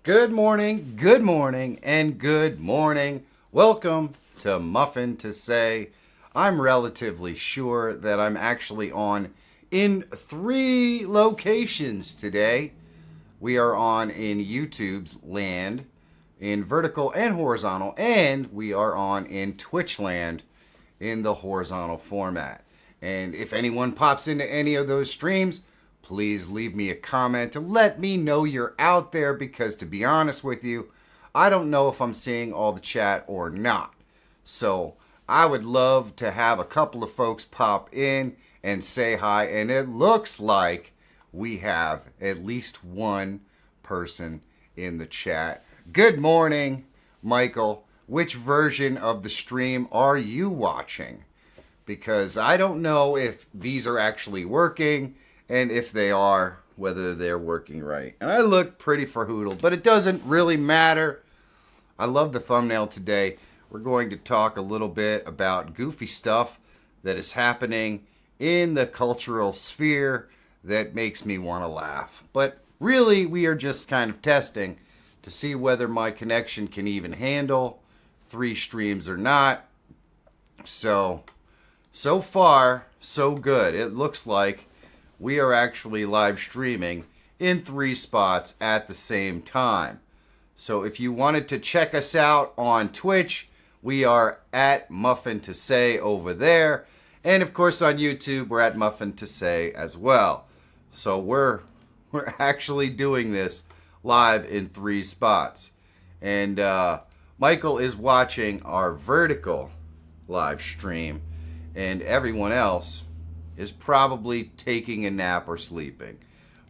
Good morning, and good morning. Welcome to Muffin to Say. I'm relatively sure that I'm actually on in 3 locations today. We are on in YouTube's land, in vertical and horizontal, and we are on in Twitch land in the horizontal format. And if anyone pops into any of those streams, please leave me a comment to let me know you're out there, because to be honest with you, I don't know if I'm seeing all the chat or not. So I would love to have a couple of folks pop in and say hi, and it looks like we have at least one person in the chat. Good morning, Michael. Which version of the stream are you watching? Because I don't know if these are actually working, and if they are, whether they're working right. And I look pretty fahoodled, but it doesn't really matter. I love the thumbnail today. We're going to talk a little bit about goofy stuff that is happening in the cultural sphere that makes me want to laugh. But really, we are just kind of testing to see whether my connection can even handle 3 streams or not. So far, so good. It looks like we are actually live streaming in 3 spots at the same time. So if you wanted to check us out on Twitch, we are at Muffin to Say over there. And of course on YouTube, we're at Muffin to Say as well. So we're actually doing this live in 3 spots. And Michael is watching our vertical live stream, and everyone else is probably taking a nap or sleeping.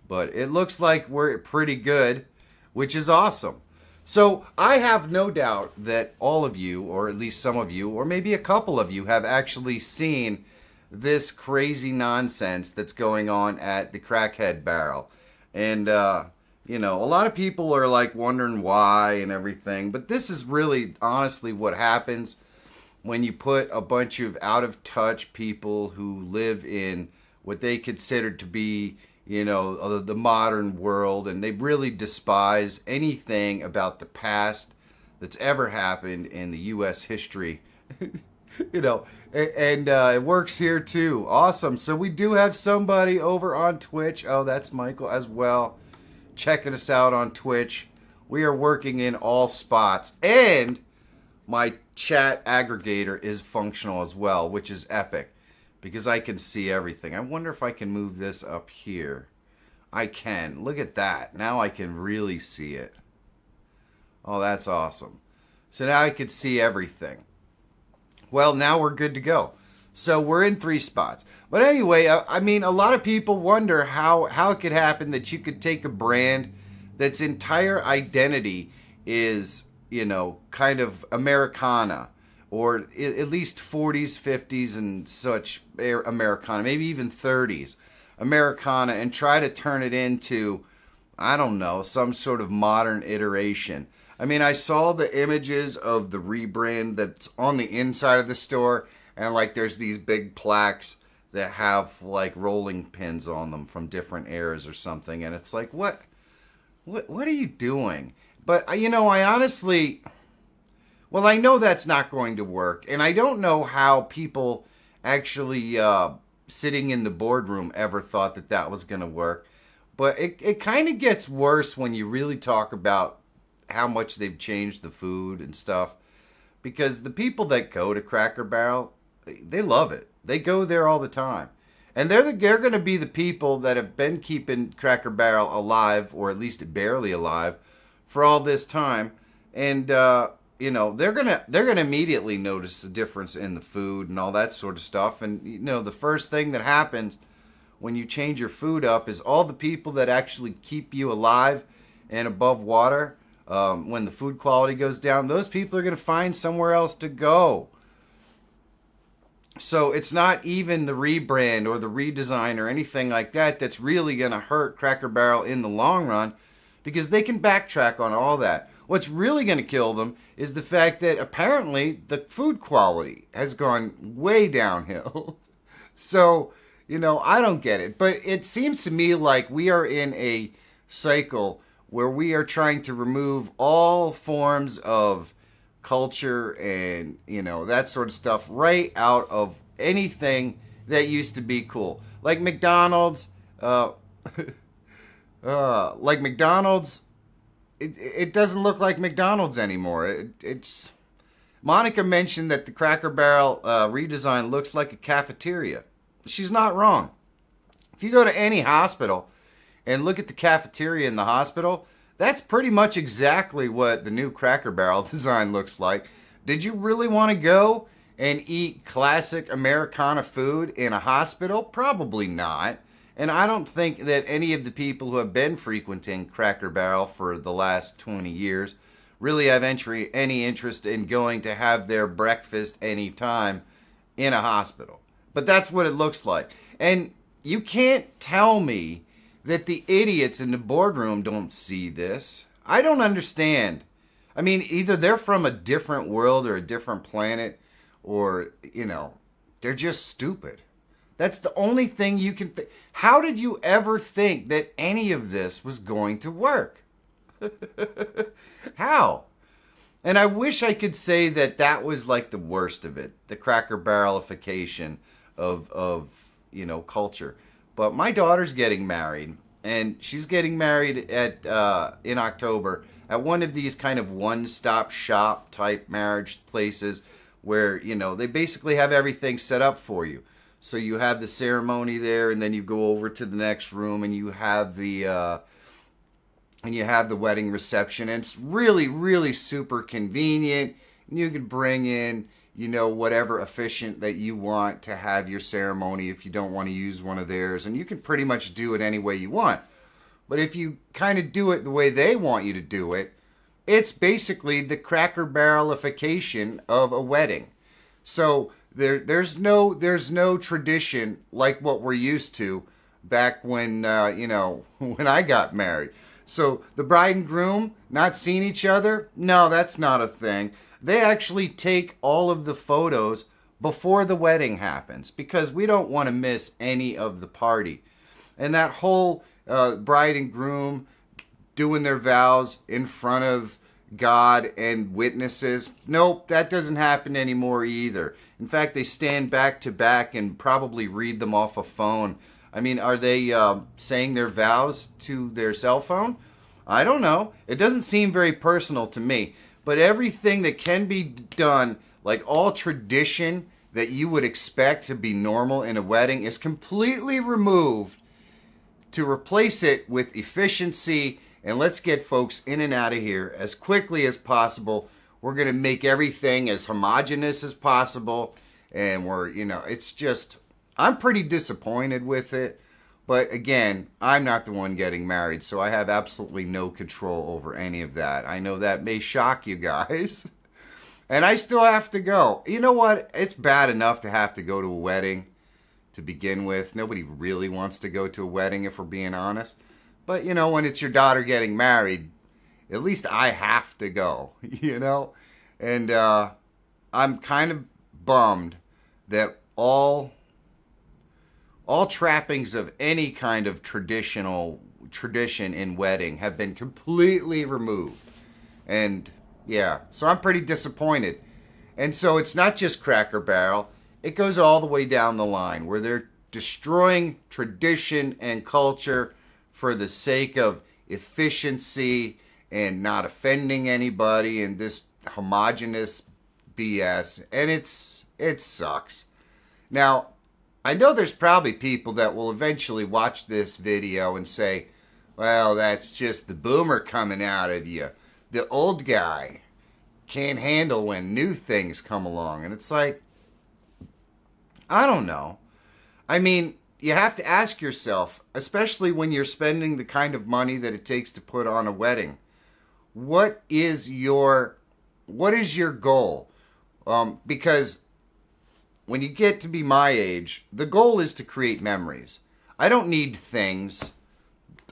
But it looks like we're pretty good, which is awesome. So I have no doubt that all of you, or at least some of you, or maybe a couple of you, have actually seen this crazy nonsense that's going on at the Crackhead Barrel. And, you know, a lot of people are like wondering why and everything. But this is really honestly what happens when you put a bunch of out-of-touch people who live in what they consider to be, you know, the modern world, and they really despise anything about the past that's ever happened in the U.S. history. You know, and it works here too. Awesome. So we do have somebody over on Twitch. Oh, that's Michael as well, checking us out on Twitch. We are working in all spots, and my chat aggregator is functional as well, which is epic because I can see everything. I wonder if I can move this up here. I can. Look at that. Now I can really see it. Oh, that's awesome. So now I can see everything. Well, now we're good to go. So we're in 3 spots. But anyway, I mean, a lot of people wonder how it could happen that you could take a brand that's entire identity is, you know, kind of Americana, or at least 40s, 50s, and such Americana, maybe even 30s Americana, and try to turn it into, I don't know, some sort of modern iteration. I mean, I saw the images of the rebrand that's on the inside of the store, and like there's these big plaques that have like rolling pins on them from different eras or something, and it's like, what are you doing? But, you know, I honestly, well, I know that's not going to work. And I don't know how people actually sitting in the boardroom ever thought that that was going to work. But it kind of gets worse when you really talk about how much they've changed the food and stuff. Because the people that go to Cracker Barrel, they love it. They go there all the time. And they're going to be the people that have been keeping Cracker Barrel alive, or at least barely alive, for all this time. And you know, they're gonna immediately notice the difference in the food and all that sort of stuff. And you know, the first thing that happens when you change your food up is all the people that actually keep you alive and above water, when the food quality goes down, those people are gonna find somewhere else to go. So it's not even the rebrand or the redesign or anything like that that's really gonna hurt Cracker Barrel in the long run, because they can backtrack on all that. What's really going to kill them is the fact that apparently the food quality has gone way downhill. So, you know, I don't get it. But it seems to me like we are in a cycle where we are trying to remove all forms of culture and, you know, that sort of stuff right out of anything that used to be cool. Like McDonald's, like McDonald's, it doesn't look like McDonald's anymore. It's Monica mentioned that the Cracker Barrel redesign looks like a cafeteria. She's not wrong. If you go to any hospital and look at the cafeteria in the hospital, that's pretty much exactly what the new Cracker Barrel design looks like. Did you really want to go and eat classic Americana food in a hospital? Probably not. And I don't think that any of the people who have been frequenting Cracker Barrel for the last 20 years really have any interest in going to have their breakfast anytime in a hospital. But that's what it looks like. And you can't tell me that the idiots in the boardroom don't see this. I don't understand. I mean, either they're from a different world or a different planet, or, you know, they're just stupid. That's the only thing you can think. How did you ever think that any of this was going to work? How? And I wish I could say that that was like the worst of it, the Cracker Barrelification of you know, culture. But my daughter's getting married, and she's getting married at in October at one of these kind of one-stop shop type marriage places where, you know, they basically have everything set up for you. So you have the ceremony there, and then you go over to the next room, and you have the wedding reception. And it's really, really super convenient. And you can bring in, you know, whatever officiant that you want to have your ceremony if you don't want to use one of theirs. And you can pretty much do it any way you want. But if you kind of do it the way they want you to do it, it's basically the Cracker Barrelification of a wedding. So there's no tradition like what we're used to back when, you know, when I got married. So the bride and groom not seeing each other? No, that's not a thing. They actually take all of the photos before the wedding happens because we don't want to miss any of the party. And that whole bride and groom doing their vows in front of God and witnesses, nope, that doesn't happen anymore either. In fact, they stand back to back and probably read them off a phone. I mean, are they saying their vows to their cell phone? I don't know. It doesn't seem very personal to me. But everything that can be done, like all tradition that you would expect to be normal in a wedding, is completely removed to replace it with efficiency. And let's get folks in and out of here as quickly as possible. We're going to make everything as homogenous as possible. And we're, you know, it's just, I'm pretty disappointed with it. But again, I'm not the one getting married, so I have absolutely no control over any of that. I know that may shock you guys. And I still have to go. You know what? It's bad enough to have to go to a wedding to begin with. Nobody really wants to go to a wedding, if we're being honest. But, you know, when it's your daughter getting married, at least I have to go, you know? And I'm kind of bummed that all trappings of any kind of tradition in wedding have been completely removed. And yeah, so I'm pretty disappointed. And so it's not just Cracker Barrel. It goes all the way down the line where they're destroying tradition and culture for the sake of efficiency and not offending anybody and this homogenous BS. And it sucks. Now, I know there's probably people that will eventually watch this video and say, well, that's just the boomer coming out of you. The old guy can't handle when new things come along. And it's like, I don't know. I mean, you have to ask yourself, especially when you're spending the kind of money that it takes to put on a wedding, what is your goal? Because when you get to be my age, the goal is to create memories. I don't need things.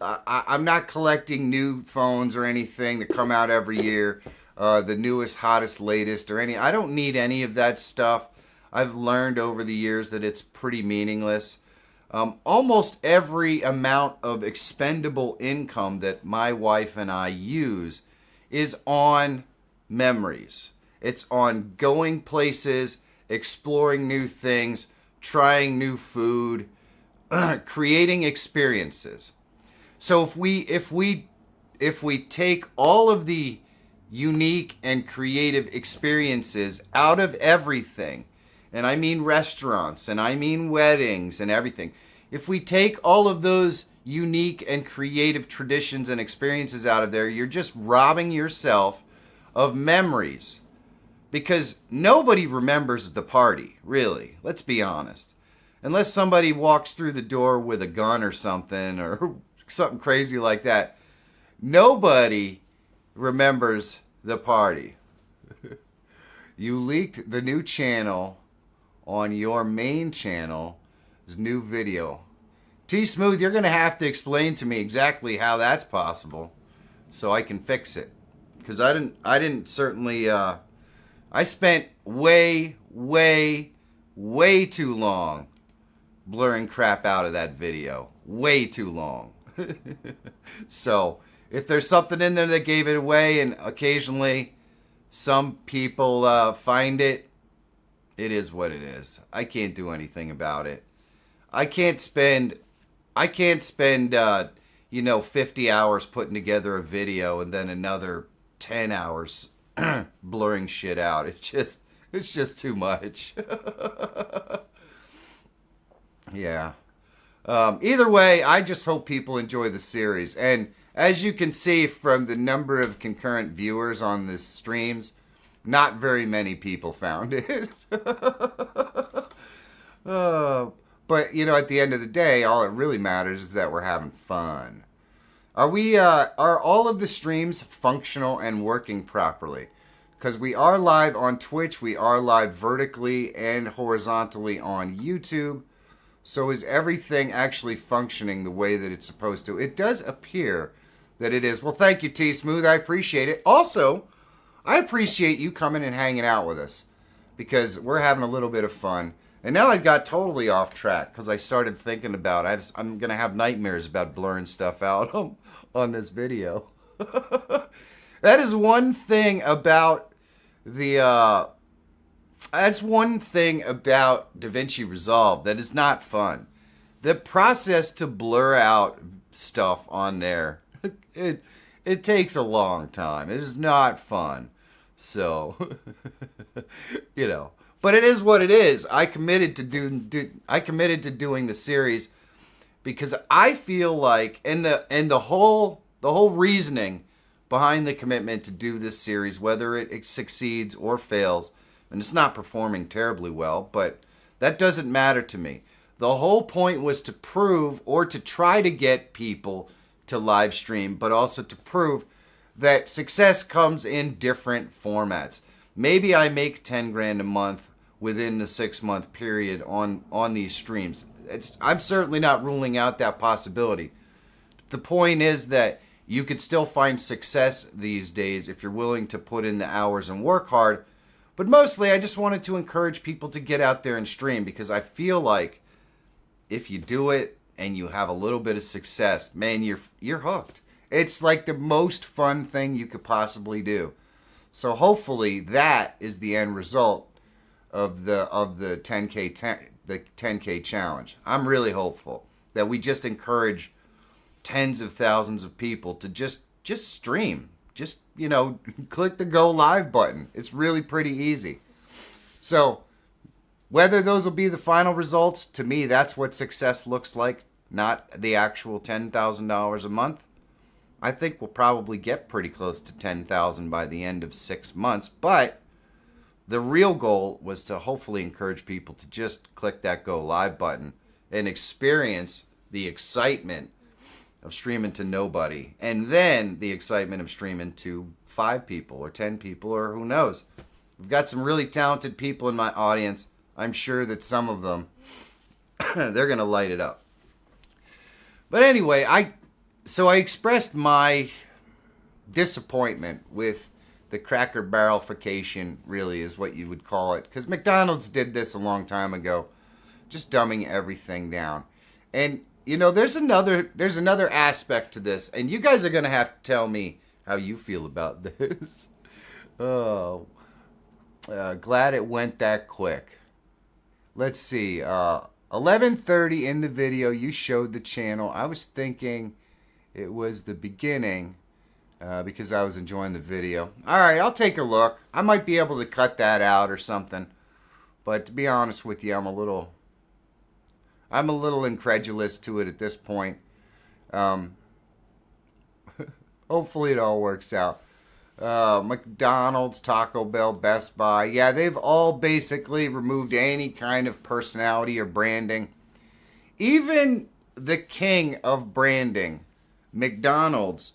I'm not collecting new phones or anything that come out every year, the newest, hottest, latest, or any. I don't need any of that stuff. I've learned over the years that it's pretty meaningless. Almost every amount of expendable income that my wife and I use is on memories. It's on going places, exploring new things, trying new food, creating experiences. So if we take all of the unique and creative experiences out of everything, and I mean restaurants, and I mean weddings and everything, if we take all of those unique and creative traditions and experiences out of there, you're just robbing yourself of memories. Because nobody remembers the party, really. Let's be honest. Unless somebody walks through the door with a gun or something crazy like that, nobody remembers the party. You leaked the new channel on your main channel's new video. T-Smooth, you're going to have to explain to me exactly how that's possible so I can fix it. Because I didn't certainly, I spent way too long blurring crap out of that video. Way too long. So, if there's something in there that gave it away, and occasionally some people find it, it is what it is. I can't do anything about it. I can't spend 50 hours putting together a video and then another 10 hours blurring shit out. It's just too much. Yeah. Either way, I just hope people enjoy the series. And as you can see from the number of concurrent viewers on this streams, not very many people found it. But, at the end of the day, all it really matters is that we're having fun. Are all of the streams functional and working properly? Because we are live on Twitch, we are live vertically and horizontally on YouTube. So is everything actually functioning the way that it's supposed to? It does appear that it is. Well, thank you, T-Smooth. I appreciate it. Also, I appreciate you coming and hanging out with us because we're having a little bit of fun. And now I got totally off track because I started thinking about I'm going to have nightmares about blurring stuff out on this video. That is one thing about that's one thing about DaVinci Resolve that is not fun. The process to blur out stuff on there, it takes a long time. It is not fun. So, but it is what it is. I committed to doing the series because I feel like, and the whole reasoning behind the commitment to do this series, whether it succeeds or fails, and it's not performing terribly well, but that doesn't matter to me. The whole point was to prove or to try to get people to live stream, but also to prove that success comes in different formats. Maybe I make 10 grand a month within the 6-month period on these streams. I'm certainly not ruling out that possibility. The point is that you could still find success these days if you're willing to put in the hours and work hard. But mostly I just wanted to encourage people to get out there and stream because I feel like if you do it and you have a little bit of success, man, you're hooked. It's like the most fun thing you could possibly do. So hopefully that is the end result of the 10K challenge. I'm really hopeful that we just encourage tens of thousands of people to just stream. Just, click the go live button. It's really pretty easy. So, whether those will be the final results, to me, that's what success looks like, not the actual $10,000 a month. I think we'll probably get pretty close to $10,000 by the end of 6 months, but the real goal was to hopefully encourage people to just click that go live button and experience the excitement of streaming to nobody, and then the excitement of streaming to 5 people or 10 people or who knows. We've got some really talented people in my audience. I'm sure that some of them, they're going to light it up. But anyway, I expressed my disappointment with the Cracker Barrelification, really is what you would call it, because McDonald's did this a long time ago, just dumbing everything down. And you know, there's another aspect to this, and you guys are gonna have to tell me how you feel about this. Oh, glad it went that quick. Let's see. 11:30 in the video, you showed the channel. I was thinking it was the beginning because I was enjoying the video. All right, I'll take a look. I might be able to cut that out or something. But to be honest with you, I'm a little incredulous to it at this point. Hopefully it all works out. McDonald's, Taco Bell, Best Buy. Yeah, they've all basically removed any kind of personality or branding. Even the king of branding, McDonald's,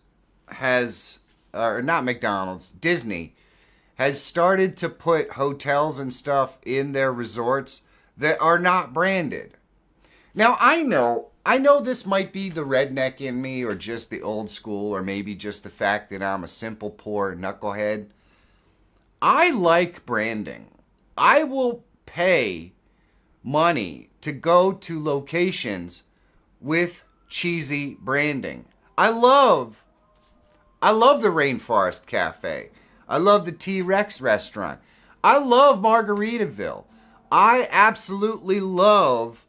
or not McDonald's, Disney, has started to put hotels and stuff in their resorts that are not branded. Now, I know this might be the redneck in me, or just the old school, or maybe just the fact that I'm a simple, poor knucklehead. I like branding. I will pay money to go to locations with cheesy branding. I love the Rainforest Cafe. I love the T-Rex restaurant. I love Margaritaville. I absolutely love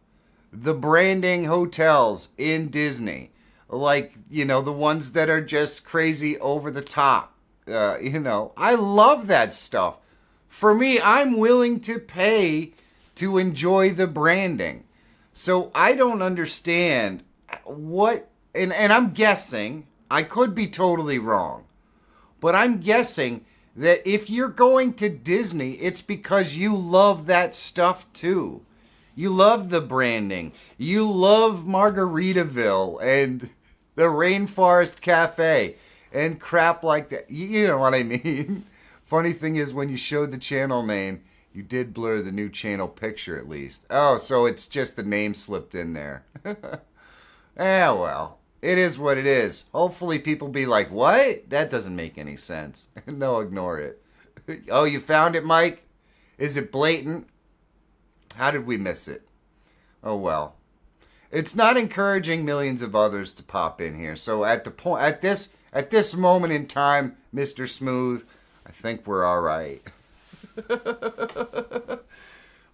the branding hotels in Disney. Like, you know, the ones that are just crazy over the top. You know, I love that stuff. For me, I'm willing to pay to enjoy the branding. So I don't understand what, and I'm guessing, I could be totally wrong, but I'm guessing that if you're going to Disney, it's because you love that stuff too. You love the branding. You love Margaritaville and the Rainforest Cafe and crap like that. You know what I mean? Funny thing is, when you showed the channel name, you did blur the new channel picture at least. Oh, so it's just the name slipped in there. Well, it is what it is. Hopefully people be like, what? That doesn't make any sense. No, ignore it. Oh, you found it, Mike? Is it blatant? How did we miss it? Oh well. It's not encouraging millions of others to pop in here. So at this moment in time, Mr. Smooth, I think we're all right.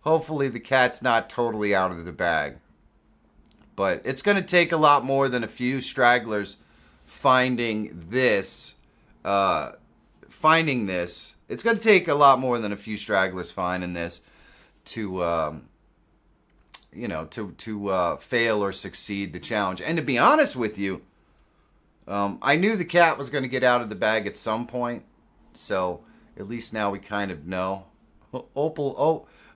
Hopefully the cat's not totally out of the bag. But it's going to take a lot more than a few stragglers finding this. It's going to take a lot more than a few stragglers finding this to fail or succeed the challenge. And to be honest with you, I knew the cat was going to get out of the bag at some point, so at least now we kind of know.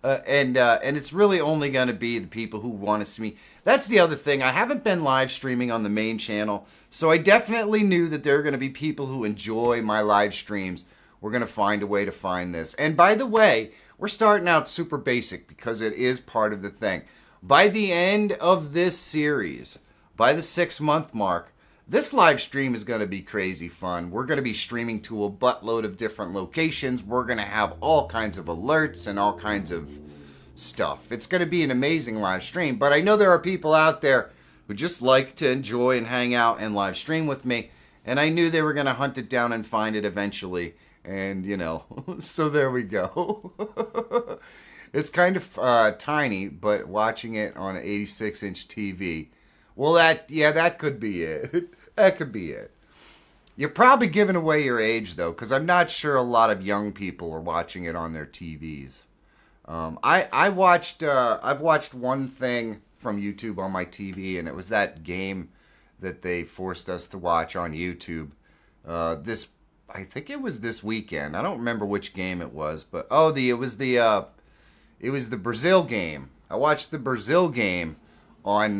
And it's really only going to be the people who want to see me. That's the other thing. I haven't been live streaming on the main channel, so I definitely knew that there are going to be people who enjoy my live streams. We're going to find a way to find this. And by the way, we're starting out super basic because it is part of the thing. By the end of this series, by the 6-month mark, this live stream is going to be crazy fun. We're going to be streaming to a buttload of different locations. We're going to have all kinds of alerts and all kinds of stuff. It's going to be an amazing live stream. But I know there are people out there who just like to enjoy and hang out and live stream with me. And I knew they were going to hunt it down and find it eventually. And, you know, so there we go. It's kind of tiny, but watching it on an 86-inch TV, well, that could be it. That could be it. You're probably giving away your age, though, because I'm not sure a lot of young people are watching it on their TVs. I've watched one thing from YouTube on my TV, and it was that game that they forced us to watch on YouTube. I think it was this weekend. I don't remember which game it was, but it was the Brazil game. I watched the Brazil game on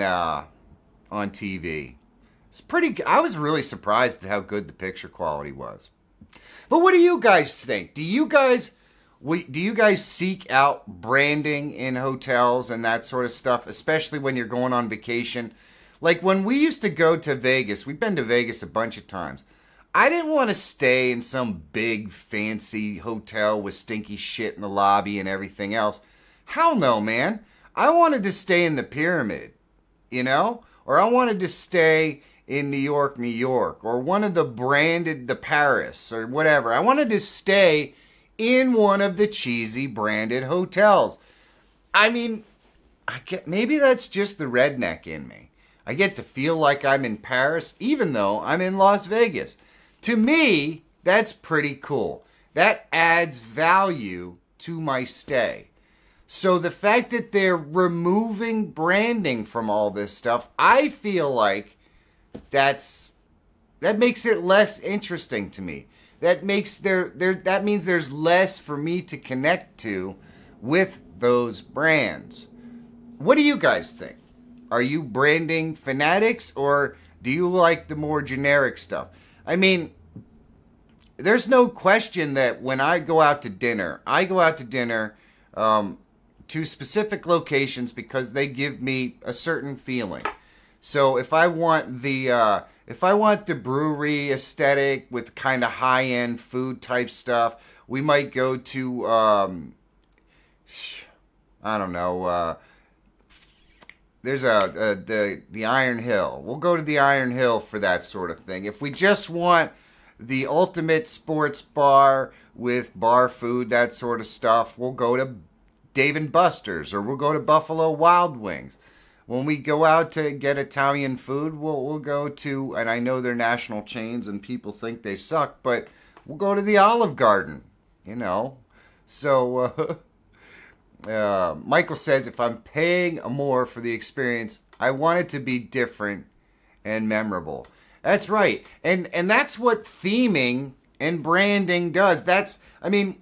TV. It's pretty. I was really surprised at how good the picture quality was. But what do you guys think? Do you guys seek out branding in hotels and that sort of stuff, especially when you're going on vacation? Like when we used to go to Vegas, we've been to Vegas a bunch of times. I didn't want to stay in some big fancy hotel with stinky shit in the lobby and everything else. Hell no, man. I wanted to stay in the Pyramid. you know? Or I wanted to stay in New York, New York, or one of the branded, the Paris, or whatever. I wanted to stay in one of the cheesy branded hotels. I mean, maybe that's just the redneck in me. I get to feel like I'm in Paris, even though I'm in Las Vegas. To me, that's pretty cool. That adds value to my stay. So the fact that they're removing branding from all this stuff, I feel like that makes it less interesting to me. That means there's less for me to connect to with those brands. What do you guys think? Are you branding fanatics, or do you like the more generic stuff? I mean, there's no question that when I go out to dinner, to specific locations because they give me a certain feeling. So if I want the brewery aesthetic with kind of high-end food type stuff, we might go to I don't know. There's the Iron Hill. We'll go to the Iron Hill for that sort of thing. If we just want the ultimate sports bar with bar food, that sort of stuff, we'll go to Dave & Buster's, or we'll go to Buffalo Wild Wings. When we go out to get Italian food, we'll go to, and I know they're national chains and people think they suck, but we'll go to the Olive Garden, you know. So, Michael says, if I'm paying more for the experience, I want it to be different and memorable. That's right. And that's what theming and branding does.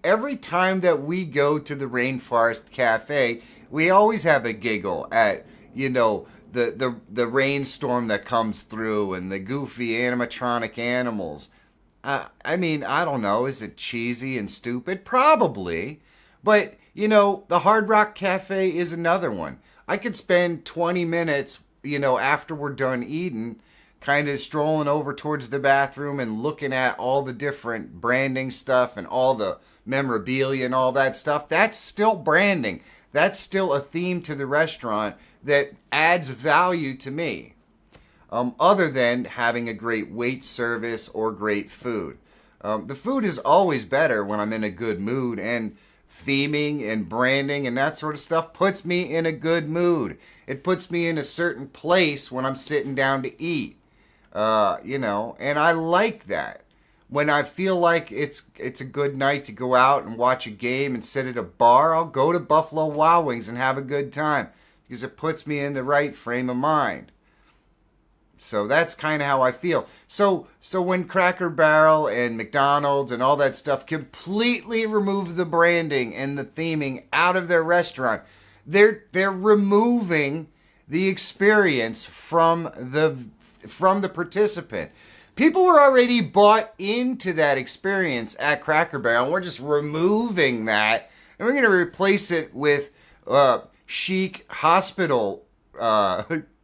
Every time that we go to the Rainforest Cafe, we always have a giggle at, the rainstorm that comes through and the goofy animatronic animals. I don't know. Is it cheesy and stupid? Probably. But, the Hard Rock Cafe is another one. I could spend 20 minutes, after we're done eating, kind of strolling over towards the bathroom and looking at all the different branding stuff and all the memorabilia and all that stuff. That's still branding. That's still a theme to the restaurant that adds value to me. Other than having a great wait service or great food. The food is always better when I'm in a good mood, and theming and branding and that sort of stuff puts me in a good mood. It puts me in a certain place when I'm sitting down to eat. And I like that. When I feel like it's a good night to go out and watch a game and sit at a bar, I'll go to Buffalo Wild Wings and have a good time because it puts me in the right frame of mind. So that's kind of how I feel. So when Cracker Barrel and McDonald's and all that stuff completely remove the branding and the theming out of their restaurant, they're removing the experience from the participant. People were already bought into that experience at Cracker Barrel, and we're just removing that, and we're going to replace it with chic hospital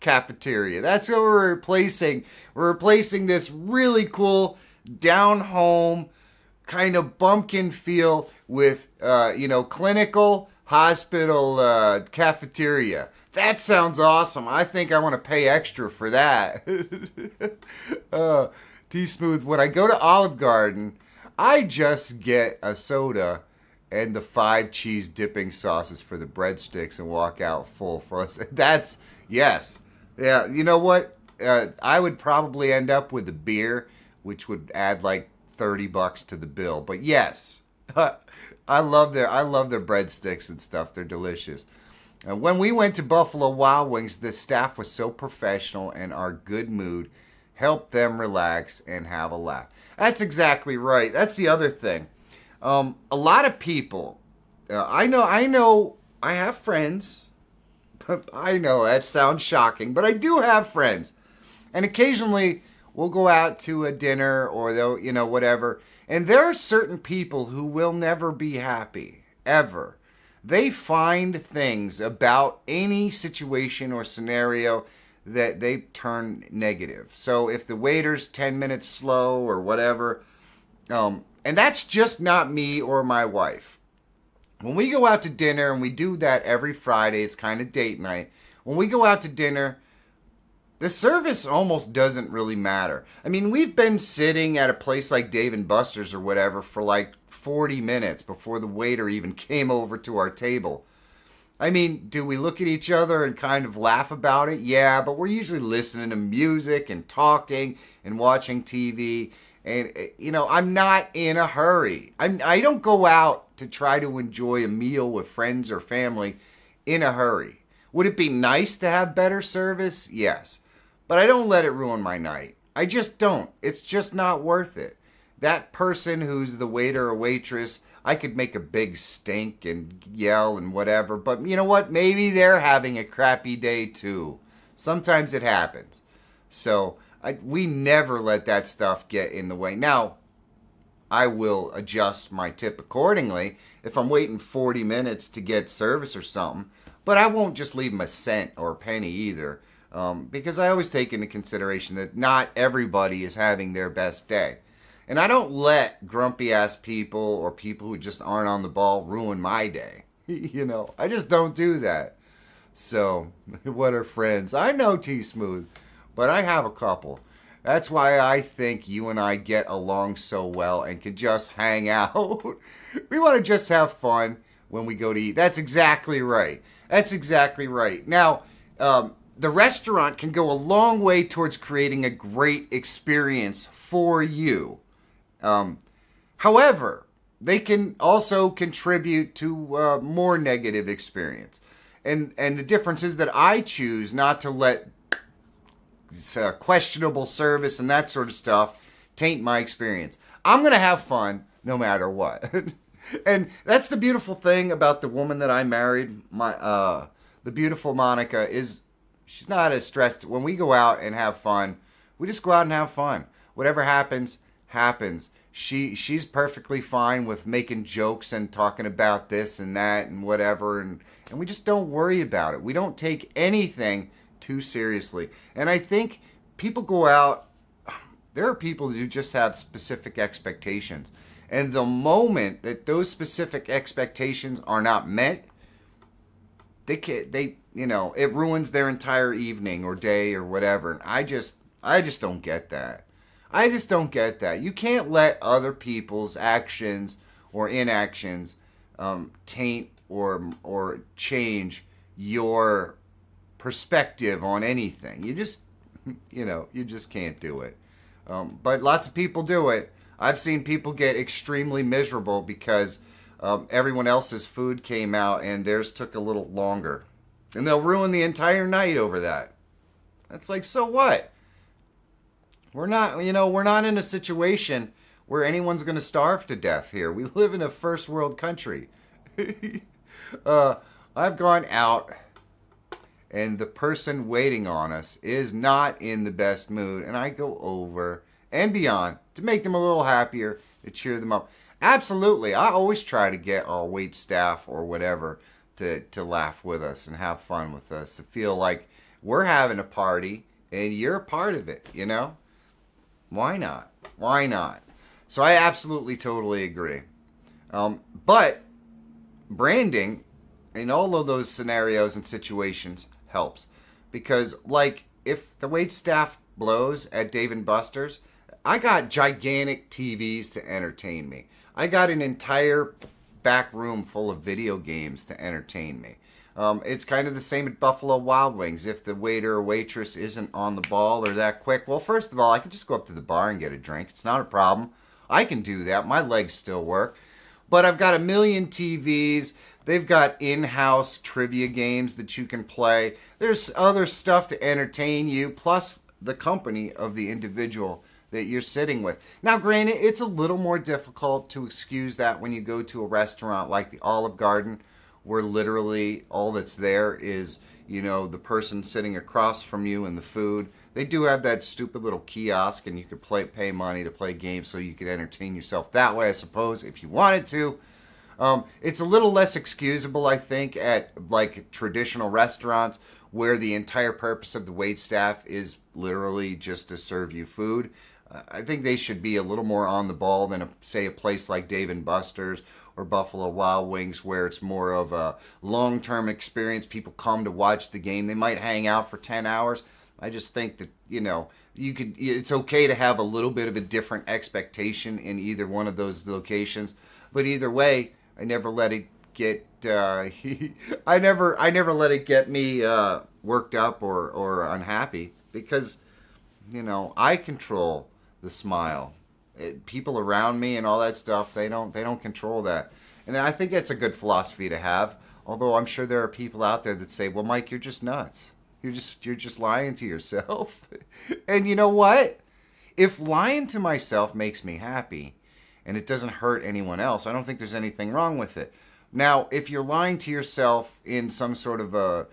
cafeteria. That's what we're replacing. We're replacing this really cool, down-home, kind of bumpkin feel with, clinical hospital cafeteria. That sounds awesome. I think I want to pay extra for that. T-Smooth, when I go to Olive Garden, I just get a soda and the 5 cheese dipping sauces for the breadsticks and walk out full. Yes. Yeah, you know what? I would probably end up with a beer, which would add like $30 to the bill. But yes, I love their breadsticks and stuff. They're delicious. When we went to Buffalo Wild Wings, the staff was so professional, and our good mood helped them relax and have a laugh. That's exactly right. That's the other thing. A lot of people, I know, I have friends. I know that sounds shocking, but I do have friends. And occasionally we'll go out to a dinner or they'll, whatever. And there are certain people who will never be happy, ever. They find things about any situation or scenario that they turn negative. So if the waiter's 10 minutes slow or whatever, and that's just not me or my wife. When we go out to dinner, and we do that every Friday, it's kind of date night. When we go out to dinner, the service almost doesn't really matter. I mean, we've been sitting at a place like Dave and Buster's or whatever for like 40 minutes before the waiter even came over to our table. I mean, do we look at each other and kind of laugh about it? Yeah, but we're usually listening to music and talking and watching TV. And, I'm not in a hurry. I don't go out to try to enjoy a meal with friends or family in a hurry. Would it be nice to have better service? Yes. But I don't let it ruin my night. I just don't. It's just not worth it. That person who's the waiter or waitress, I could make a big stink and yell and whatever. But you know what? Maybe they're having a crappy day too. Sometimes it happens. So we never let that stuff get in the way. Now, I will adjust my tip accordingly if I'm waiting 40 minutes to get service or something. But I won't just leave them a cent or a penny either. Because I always take into consideration that not everybody is having their best day. And I don't let grumpy ass people or people who just aren't on the ball ruin my day. I just don't do that. So, what are friends? I know T-Smooth, but I have a couple. That's why I think you and I get along so well and can just hang out. We want to just have fun when we go to eat. That's exactly right. That's exactly right. Now, the restaurant can go a long way towards creating a great experience for you. However, they can also contribute to more negative experience. And the difference is that I choose not to let questionable service and that sort of stuff taint my experience. I'm going to have fun no matter what. And that's the beautiful thing about the woman that I married. The beautiful Monica is, she's not as stressed. When we go out and have fun, we just go out and have fun. Whatever happens, happens. She's perfectly fine with making jokes and talking about this and that and whatever, and we just don't worry about it. We don't take anything too seriously. And I think people go out, there are people who just have specific expectations. And the moment that those specific expectations are not met, it ruins their entire evening or day or whatever. And I just don't get that. I just don't get that. You can't let other people's actions or inactions taint or change your perspective on anything. You just can't do it. But lots of people do it. I've seen people get extremely miserable because everyone else's food came out and theirs took a little longer. And they'll ruin the entire night over that. That's like, so what? We're not in a situation where anyone's going to starve to death here. We live in a first world country. I've gone out and the person waiting on us is not in the best mood, and I go over and beyond to make them a little happier, to cheer them up. Absolutely. I always try to get our wait staff or whatever to laugh with us and have fun with us, to feel like we're having a party and you're a part of it, Why not? Why not? So I absolutely, totally agree. But branding in all of those scenarios and situations helps. Because, like, if the wait staff blows at Dave & Buster's, I got gigantic TVs to entertain me. I got an entire back room full of video games to entertain me. It's kind of the same at Buffalo Wild Wings. If the waiter or waitress isn't on the ball or that quick, well, first of all, I can just go up to the bar and get a drink. It's not a problem. I can do that. My legs still work. But I've got a million TVs. They've got in-house trivia games that you can play. There's other stuff to entertain you, plus the company of the individual that you're sitting with. Now, granted, it's a little more difficult to excuse that when you go to a restaurant like the Olive Garden, where literally all that's there is, the person sitting across from you and the food. They do have that stupid little kiosk, and you could pay money to play games so you could entertain yourself that way, I suppose, if you wanted to. It's a little less excusable, I think, at like traditional restaurants where the entire purpose of the waitstaff is literally just to serve you food. I think they should be a little more on the ball than, say, a place like Dave & Buster's or Buffalo Wild Wings, where it's more of a long-term experience. People come to watch the game. They might hang out for 10 hours. I just think that, it's okay to have a little bit of a different expectation in either one of those locations. But either way, I never let it get I never let it get me worked up or unhappy, because I control the smile. People around me and all that stuff, they don't control that. And I think that's a good philosophy to have. Although I'm sure there are people out there that say, "Well, Mike, you're just nuts. You're just lying to yourself." And you know what? If lying to myself makes me happy and it doesn't hurt anyone else, I don't think there's anything wrong with it. Now, if you're lying to yourself in some sort of a,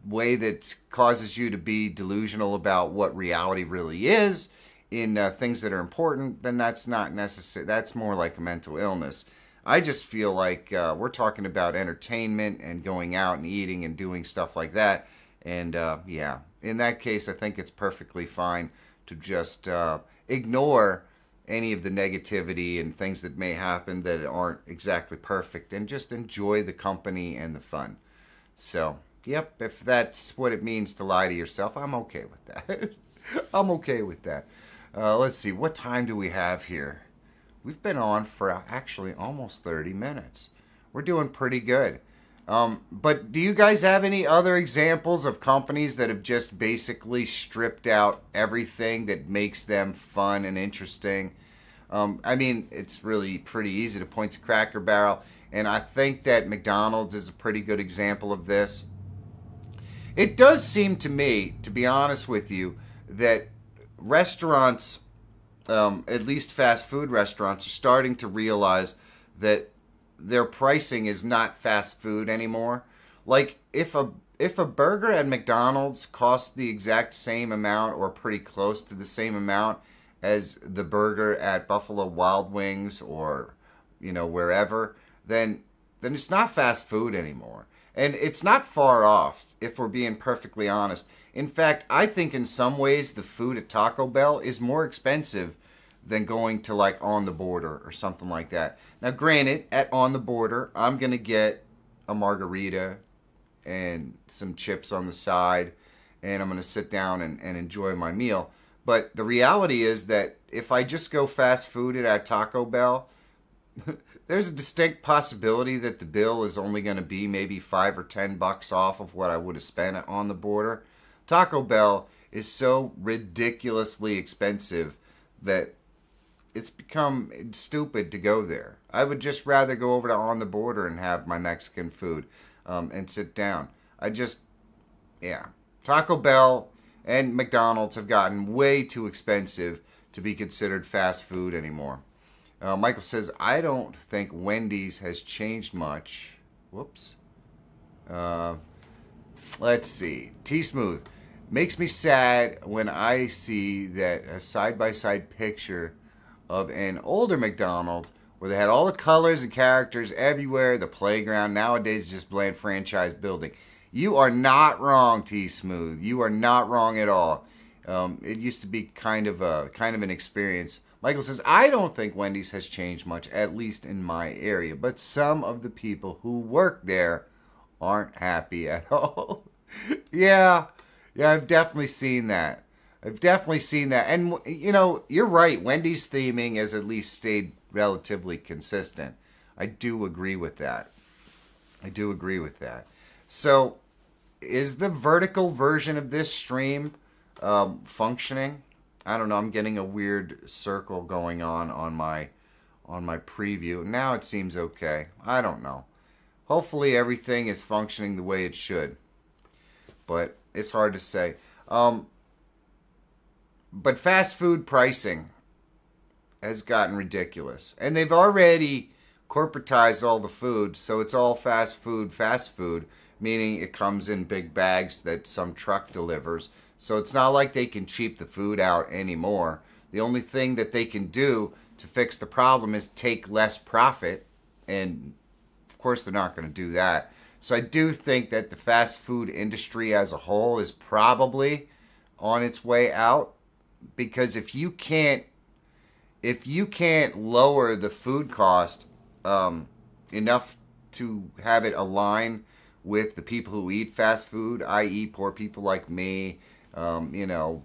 way that causes you to be delusional about what reality really is in things that are important, then that's not necessary. That's more like a mental illness. I just feel like we're talking about entertainment and going out and eating and doing stuff like that. And yeah, in that case, I think it's perfectly fine to just ignore any of the negativity and things that may happen that aren't exactly perfect, and just enjoy the company and the fun. So, yep, if that's what it means to lie to yourself, I'm okay with that. I'm okay with that. Let's see, what time do we have here? We've been on for actually almost 30 minutes. We're doing pretty good. But do you guys have any other examples of companies that have just basically stripped out everything that makes them fun and interesting? I mean, it's really pretty easy to point to Cracker Barrel, and I think that McDonald's is a pretty good example of this. It does seem to me, to be honest with you, that restaurants, at least fast food restaurants, are starting to realize that their pricing is not fast food anymore. Like, if a burger at McDonald's costs the exact same amount or pretty close to the same amount as the burger at Buffalo Wild Wings or wherever, then it's not fast food anymore. And it's not far off, if we're being perfectly honest. In fact, I think in some ways the food at Taco Bell is more expensive than going to like On the Border or something like that. Now, granted, at On the Border, I'm going to get a margarita and some chips on the side, and I'm going to sit down and enjoy my meal. But the reality is that if I just go fast food at Taco Bell, there's a distinct possibility that the bill is only going to be maybe $5 or $10 off of what I would have spent On the Border. Taco Bell is so ridiculously expensive that it's become stupid to go there. I would just rather go over to On the Border and have my Mexican food and sit down. Yeah. Taco Bell and McDonald's have gotten way too expensive to be considered fast food anymore. Michael says, I don't think Wendy's has changed much. Whoops. Let's see. T-Smooth. Makes me sad when I see that a side-by-side picture of an older McDonald's where they had all the colors and characters everywhere, the playground. Nowadays, just bland franchise building. You are not wrong, T-Smooth. You are not wrong at all. It used to be kind of an experience. Michael says, I don't think Wendy's has changed much, at least in my area. But some of the people who work there aren't happy at all. Yeah, I've definitely seen that. And, you're right. Wendy's theming has at least stayed relatively consistent. I do agree with that. So, is the vertical version of this stream functioning? I don't know. I'm getting a weird circle going on my preview. Now it seems okay. I don't know. Hopefully everything is functioning the way it should. But it's hard to say. But fast food pricing has gotten ridiculous. And they've already corporatized all the food, so it's all fast food, meaning it comes in big bags that some truck delivers. So it's not like they can cheap the food out anymore. The only thing that they can do to fix the problem is take less profit, and of course they're not going to do that. So I do think that the fast food industry as a whole is probably on its way out, because if you can't lower the food cost enough to have it align with the people who eat fast food, i.e., poor people like me,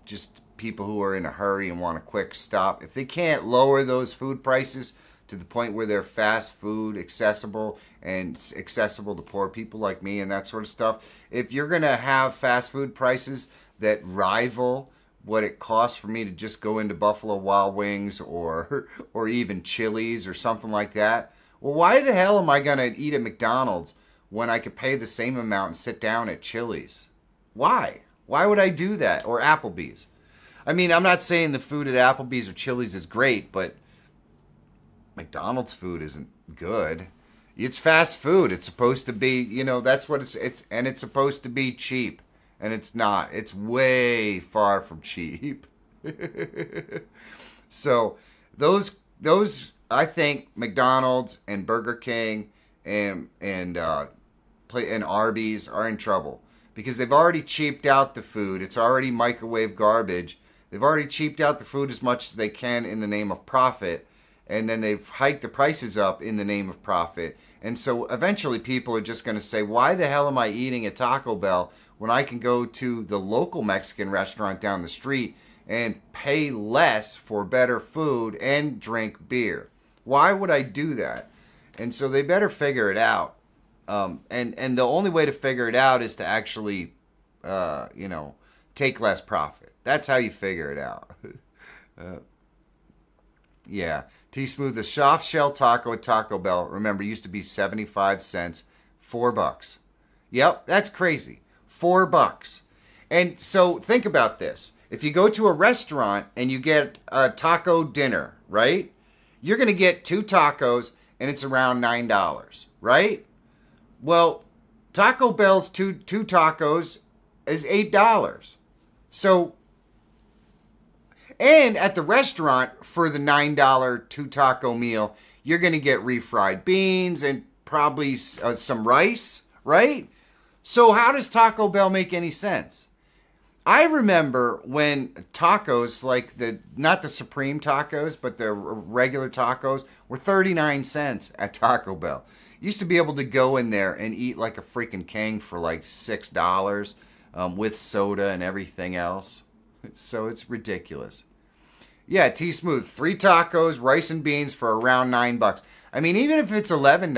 just people who are in a hurry and want a quick stop. If they can't lower those food prices to the point where they're fast food accessible and accessible to poor people like me and that sort of stuff, if you're going to have fast food prices that rival what it costs for me to just go into Buffalo Wild Wings or even Chili's or something like that, well, why the hell am I going to eat at McDonald's when I could pay the same amount and sit down at Chili's? Why? Why would I do that? Or Applebee's? I mean, I'm not saying the food at Applebee's or Chili's is great, but McDonald's food isn't good. It's fast food. It's supposed to be, that's what and it's supposed to be cheap. And it's not. It's way far from cheap. So those I think McDonald's and Burger King and Arby's are in trouble because they've already cheaped out the food. It's already microwave garbage. They've already cheaped out the food as much as they can in the name of profit, and then they've hiked the prices up in the name of profit. And so eventually people are just going to say, why the hell am I eating at Taco Bell when I can go to the local Mexican restaurant down the street and pay less for better food and drink beer? Why would I do that? And so they better figure it out. And the only way to figure it out is to actually, take less profit. That's how you figure it out. Yeah. T-Smooth, the soft shell taco at Taco Bell, remember, used to be 75 cents, $4. Yep, that's crazy. $4. And so think about this. If you go to a restaurant and you get a taco dinner, right? You're going to get 2 tacos and it's around $9, right? Well, Taco Bell's two tacos is $8. So, and at the restaurant for the $9 2 taco meal, you're going to get refried beans and probably some rice, right? So how does Taco Bell make any sense? I remember when tacos, like not the Supreme tacos, but the regular tacos, were 39 cents at Taco Bell. You used to be able to go in there and eat like a freaking king for like $6 with soda and everything else. So it's ridiculous. Yeah, T-Smooth, 3 tacos, rice and beans for around $9. I mean, even if it's $11,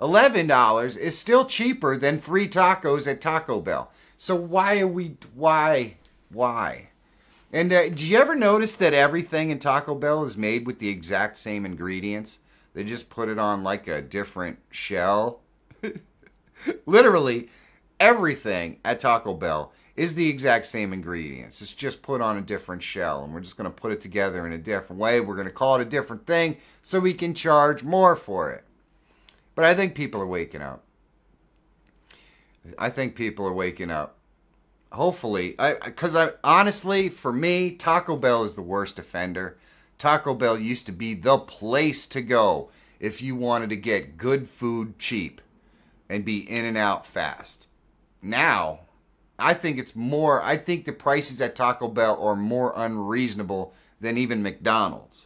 $11 is still cheaper than 3 tacos at Taco Bell. So why? And did you ever notice that everything in Taco Bell is made with the exact same ingredients? They just put it on like a different shell. Literally, everything at Taco Bell is the exact same ingredients. It's just put on a different shell, and we're just going to put it together in a different way. We're going to call it a different thing so we can charge more for it. But I think people are waking up. Hopefully, because honestly, for me, Taco Bell is the worst offender. Taco Bell used to be the place to go if you wanted to get good food cheap and be in and out fast. Now, I think the prices at Taco Bell are more unreasonable than even McDonald's.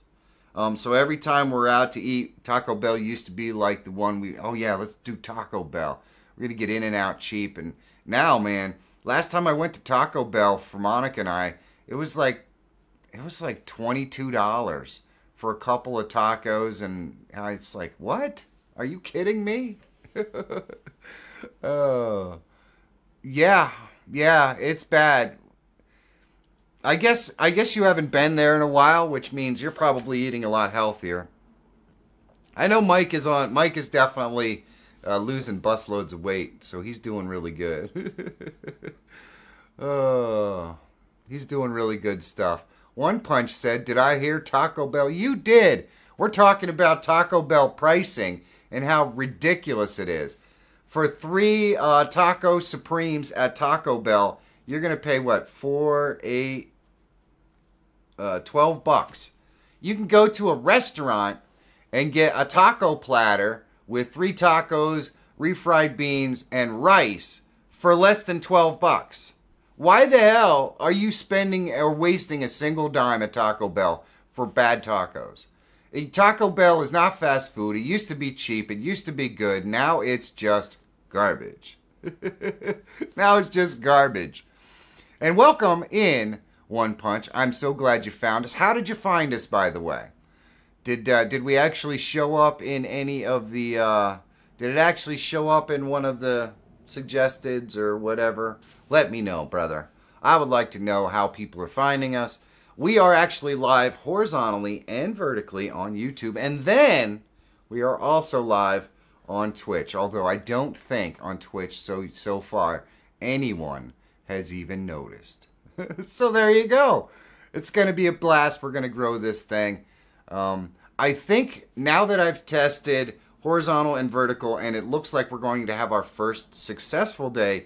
So every time we're out to eat, Taco Bell used to be like the one let's do Taco Bell. We're going to get in and out cheap. And now, man, last time I went to Taco Bell for Monica and I, it was like $22 for a couple of tacos. And it's like, what? Are you kidding me? Oh, yeah, it's bad. I guess you haven't been there in a while, which means you're probably eating a lot healthier. I know Mike is definitely losing busloads of weight, so he's doing really good. Oh, he's doing really good stuff. One Punch said, "Did I hear Taco Bell?" You did. We're talking about Taco Bell pricing and how ridiculous it is. For 3 Taco Supremes at Taco Bell, you're going to pay, what, $12. You can go to a restaurant and get a taco platter with 3 tacos, refried beans, and rice for less than $12. Why the hell are you spending or wasting a single dime at Taco Bell for bad tacos? Taco Bell is not fast food. It used to be cheap. It used to be good. Now it's just garbage. Now it's just garbage. And welcome in, One Punch. I'm so glad you found us. How did you find us, by the way? Did we actually show up in any of the... did it actually show up in one of the suggesteds or whatever? Let me know, brother. I would like to know how people are finding us. We are actually live horizontally and vertically on YouTube. And then we are also live on Twitch. Although I don't think on Twitch so far anyone has even noticed. So there you go. It's going to be a blast. We're going to grow this thing. I think now that I've tested horizontal and vertical, and it looks like we're going to have our first successful day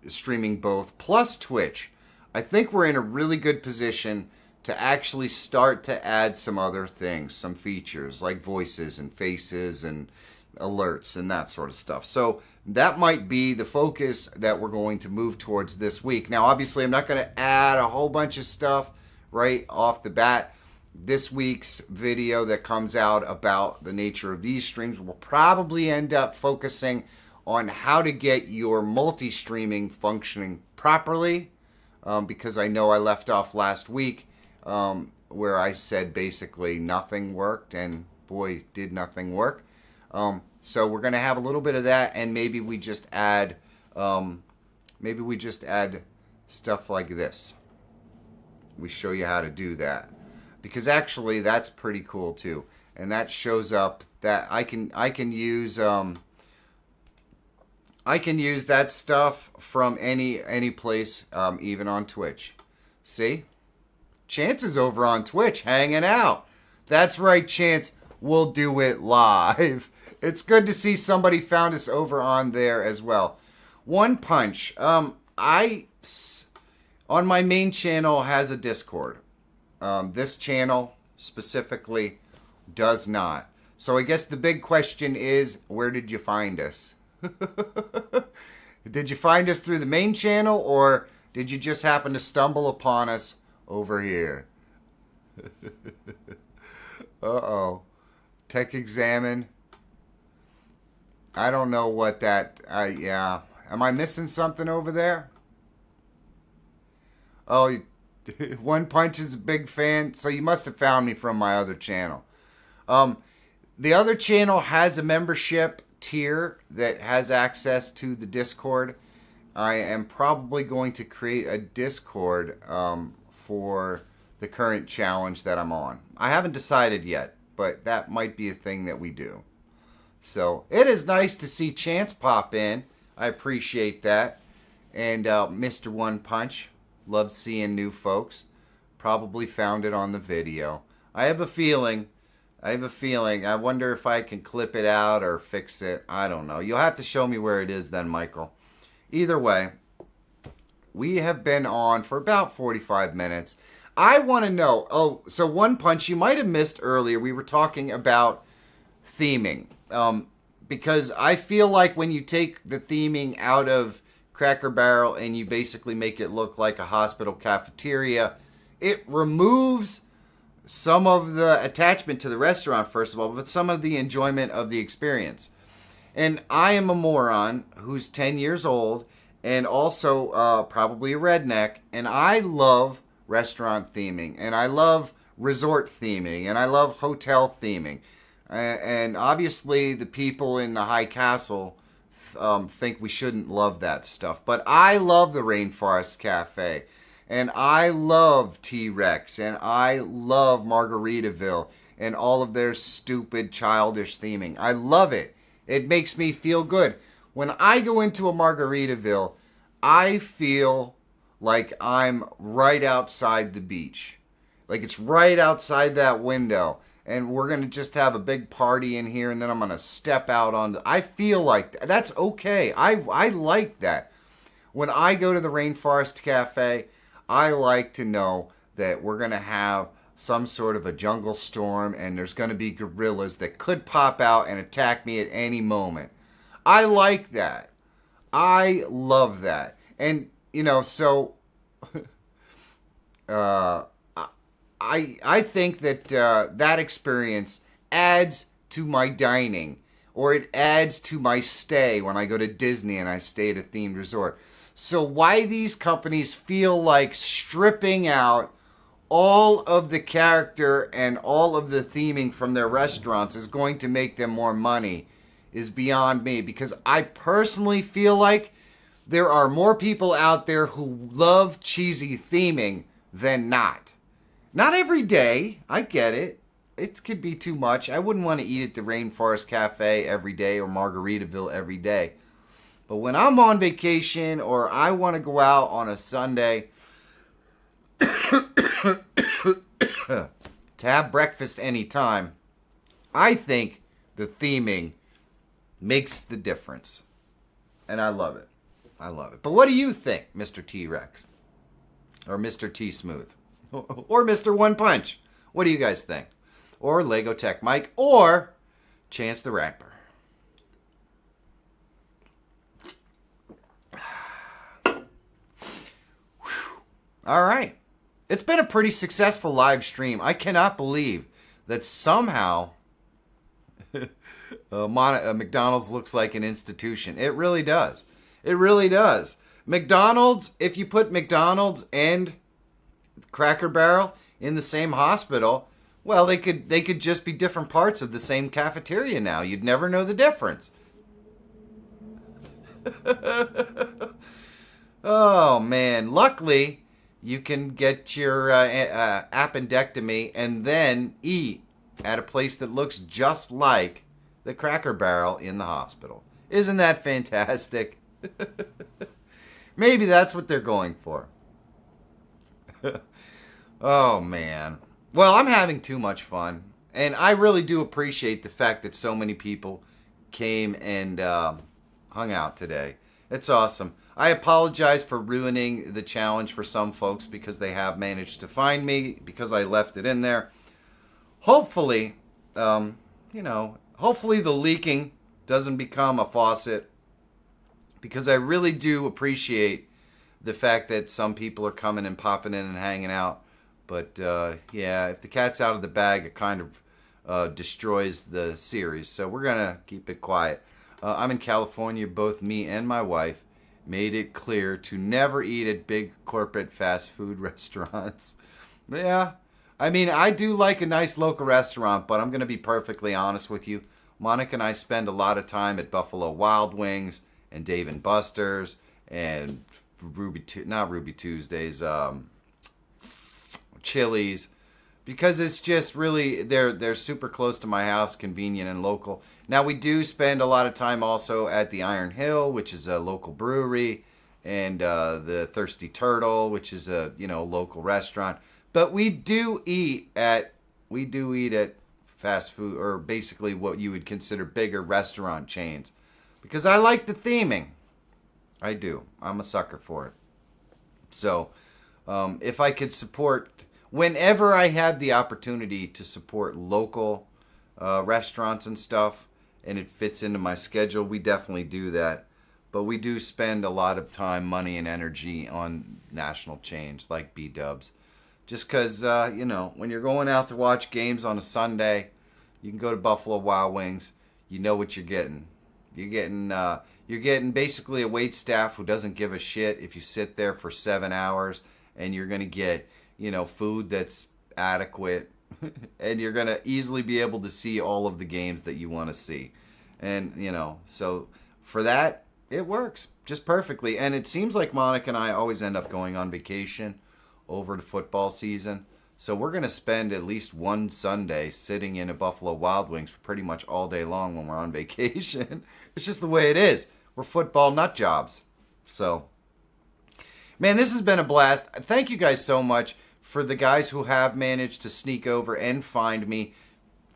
streaming both, plus Twitch, I think we're in a really good position to actually start to add some other things, some features like voices and faces and alerts and that sort of stuff. So that might be the focus that we're going to move towards this week. Now, obviously, I'm not going to add a whole bunch of stuff right off the bat. This week's video that comes out about the nature of these streams will probably end up focusing on how to get your multi-streaming functioning properly, because I know I left off last week where I said basically nothing worked, and boy, did nothing work. So we're going to have a little bit of that, and maybe we just add stuff like this. We show you how to do that, because actually that's pretty cool too, and that shows up that I can use that stuff from any place, even on Twitch. See, Chance is over on Twitch hanging out. That's right, Chance. We'll do it live. It's good to see somebody found us over on there as well. One Punch. On my main channel has a Discord. This channel specifically does not. So I guess the big question is, where did you find us? Did you find us through the main channel, or did you just happen to stumble upon us over here? Uh-oh. Tech Examine. I don't know what that... yeah. Am I missing something over there? Oh, One Punch is a big fan, so you must have found me from my other channel. The other channel has a membership tier that has access to the Discord. I am probably going to create a Discord for the current challenge that I'm on. I haven't decided yet, but that might be a thing that we do. So it is nice to see Chance pop in. I appreciate that. And Mr. One Punch, love seeing new folks. Probably found it on the video. I have a feeling. I wonder if I can clip it out or fix it. I don't know. You'll have to show me where it is then, Michael. Either way, we have been on for about 45 minutes. I want to know. Oh, so One Punch, you might have missed earlier. We were talking about theming. Because I feel like when you take the theming out of Cracker Barrel and you basically make it look like a hospital cafeteria, it removes some of the attachment to the restaurant, first of all, but some of the enjoyment of the experience. And I am a moron who's 10 years old and also probably a redneck, and I love restaurant theming, and I love resort theming, and I love hotel theming. And obviously the people in the High Castle think we shouldn't love that stuff. But I love the Rainforest Cafe. And I love T-Rex. And I love Margaritaville. And all of their stupid, childish theming. I love it. It makes me feel good. When I go into a Margaritaville, I feel like I'm right outside the beach. Like it's right outside that window. And we're going to just have a big party in here, and then I'm going to step out on the... I feel like that's okay. I like that. When I go to the Rainforest Cafe, I like to know that we're going to have some sort of a jungle storm, and there's going to be gorillas that could pop out and attack me at any moment. I like that. I love that. And, you know, so... I think that that experience adds to my dining or it adds to my stay when I go to Disney and I stay at a themed resort. So why these companies feel like stripping out all of the character and all of the theming from their restaurants is going to make them more money is beyond me, because I personally feel like there are more people out there who love cheesy theming than not. Not every day, I get it. It could be too much. I wouldn't want to eat at the Rainforest Cafe every day or Margaritaville every day. But when I'm on vacation or I want to go out on a Sunday to have breakfast anytime, I think the theming makes the difference. And I love it. I love it. But what do you think, Mr. T-Rex? Or Mr. T-Smooth? Or Mr. One Punch? What do you guys think? Or Lego Tech Mike? Or Chance the Rapper? All right. It's been a pretty successful live stream. I cannot believe that somehow McDonald's looks like an institution. It really does. It really does. McDonald's, if you put McDonald's and Cracker Barrel in the same hospital, well, they could just be different parts of the same cafeteria now. You'd never know the difference. Oh, man. Luckily, you can get your appendectomy and then eat at a place that looks just like the Cracker Barrel in the hospital. Isn't that fantastic? Maybe that's what they're going for. Oh, man. Well, I'm having too much fun. And I really do appreciate the fact that so many people came and hung out today. It's awesome. I apologize for ruining the challenge for some folks because they have managed to find me because I left it in there. Hopefully, hopefully the leaking doesn't become a faucet, because I really do appreciate the fact that some people are coming and popping in and hanging out. But yeah, if the cat's out of the bag, it kind of destroys the series. So we're going to keep it quiet. I'm in California. Both me and my wife made it clear to never eat at big corporate fast food restaurants. Yeah, I mean, I do like a nice local restaurant, but I'm going to be perfectly honest with you. Monica and I spend a lot of time at Buffalo Wild Wings and Dave & Buster's and not Ruby Tuesdays, Chili's, because it's just really, they're super close to my house, convenient and local. Now, we do spend a lot of time also at the Iron Hill, which is a local brewery, and the Thirsty Turtle, which is a local restaurant. But we do eat at fast food, or basically what you would consider bigger restaurant chains, because I like the theming. I do. I'm a sucker for it. So, if I could support, whenever I have the opportunity to support local restaurants and stuff, and it fits into my schedule, we definitely do that. But we do spend a lot of time, money, and energy on national chains like B-dubs. Just because, when you're going out to watch games on a Sunday, you can go to Buffalo Wild Wings. You know what you're getting. You're getting basically a wait staff who doesn't give a shit if you sit there for 7 hours, and you're going to get, food that's adequate, and you're going to easily be able to see all of the games that you want to see. And, so for that, it works just perfectly. And it seems like Monica and I always end up going on vacation over the football season. So we're going to spend at least one Sunday sitting in a Buffalo Wild Wings for pretty much all day long when we're on vacation. It's just the way it is. We're football nut jobs. So, man, this has been a blast. Thank you guys so much for the guys who have managed to sneak over and find me.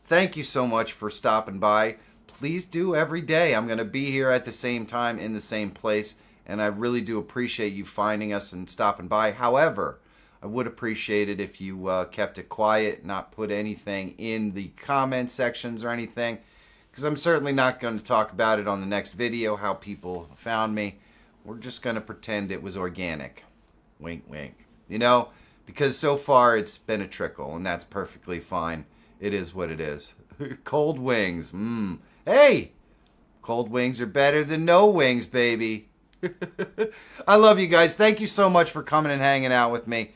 Thank you so much for stopping by. Please do every day. I'm going to be here at the same time in the same place, and I really do appreciate you finding us and stopping by. However, I would appreciate it if you kept it quiet, not put anything in the comment sections or anything, because I'm certainly not going to talk about it on the next video, how people found me. We're just going to pretend it was organic. Wink, wink. Because so far it's been a trickle, and that's perfectly fine. It is what it is. Cold wings. Hey, Cold wings are better than no wings, baby. I love you guys. Thank you so much for coming and hanging out with me.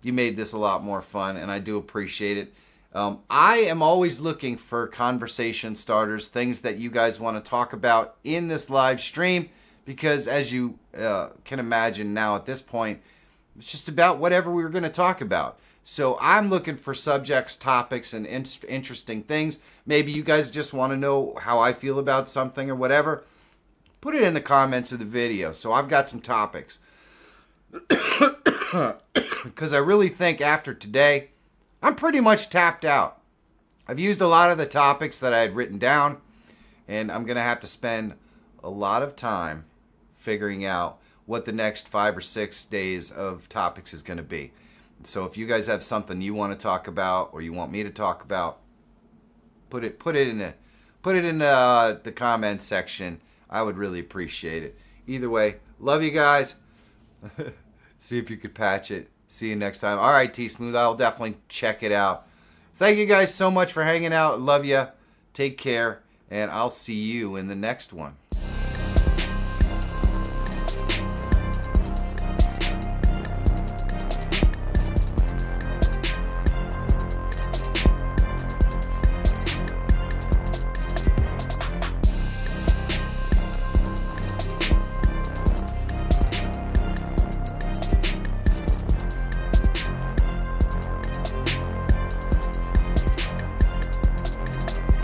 You made this a lot more fun, and I do appreciate it. I am always looking for conversation starters, things that you guys want to talk about in this live stream, because as you can imagine now at this point, it's just about whatever we were going to talk about. So I'm looking for subjects, topics, and interesting things. Maybe you guys just want to know how I feel about something or whatever. Put it in the comments of the video. So I've got some topics. Because I really think after today, I'm pretty much tapped out. I've used a lot of the topics that I had written down, and I'm going to have to spend a lot of time figuring out what the next 5 or 6 days of topics is going to be. So if you guys have something you want to talk about or you want me to talk about, put it in the comments section. I would really appreciate it. Either way, love you guys. See if you could patch it. See you next time. All right, T-Smooth, I'll definitely check it out. Thank you guys so much for hanging out. Love you. Take care, and I'll see you in the next one.